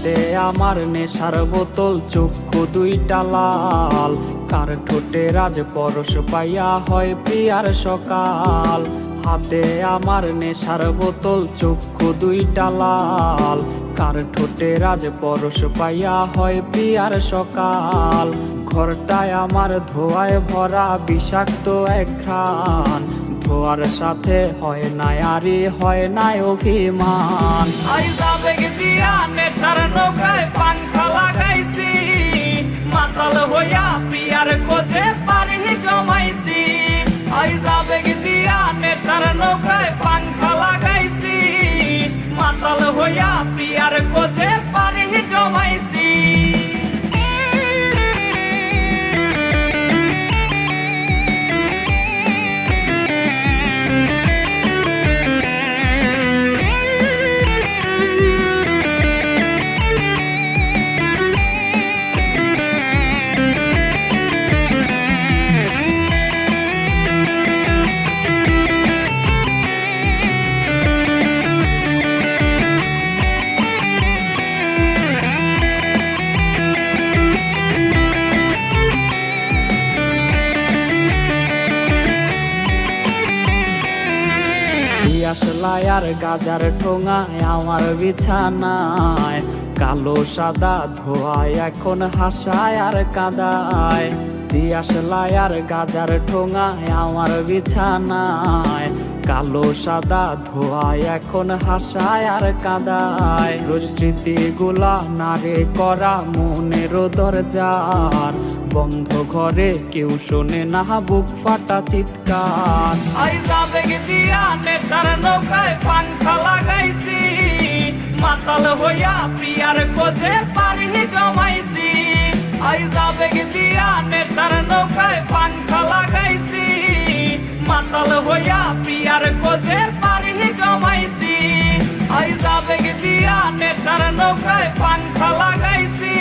হাতে আমার নেশার বোতল, চক্ষু দুইটা লাল, কার ঠোঁটে রাজ পরশ পাইয়া হয় প্রিয়ার সকাল। হাতে আমার নেশার বোতল, চক্ষু দুইটা লাল, কার ঠোঁটে রাজ পরশ পাইয়া হয় প্রিয়ার সকাল। ঘরটায় আমার ধোঁয়ায় ভরা বিষাক্ত এক ঘ্রাণ, ধোয়ার সাথে হয় না আরে হয় না অভিমান। আবেগ দিয়া নেশার নৌকায় পাংখা লাগাইছি, মাতাল হইয়া পিয়ার খোঁজে পানি জমাইছি। আবেগ দিয়া নেশার নৌকায় পাংখা লাগাইছি, মাতাল হইয়া পিয়ার খোঁজে পানি জমাইছি। আসলাই আর গাজার ঠোঙায় আমার বিছানায়, কালো সাদা ধোয়ায় এখন হাসায় আর কাদায়। দিয়াশলাই আর গাজার ঠোঙায় আমার বিছানায়, কালো সাদা ধোয়ায় এখন হাসায় আর কাদায়। রোজ স্মৃতিগুলা নারে করা মনের দরজার, বন্ধ ঘরে কেউ শোনে না বুক ফাটা চিৎকার। আবেগ দিয়া নেশার নৌকায় পাংখা লাগাইছি, মাতাল হইয়া প্রিয়ার খোঁজে পানি জমাইছি। আবেগ দিয়া নেশার নৌকায় পাংখা লাগাইছি, মাতাল হইয়া প্রিয়ার খোঁজে পানি জমাইছি। আবেগ দিয়া নেশার নৌকায় পাংখা লাগাইছি,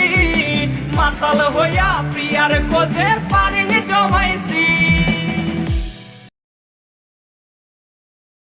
মাতাল হইয়া প্রিয়ার খোঁজে পানি জমাইছি।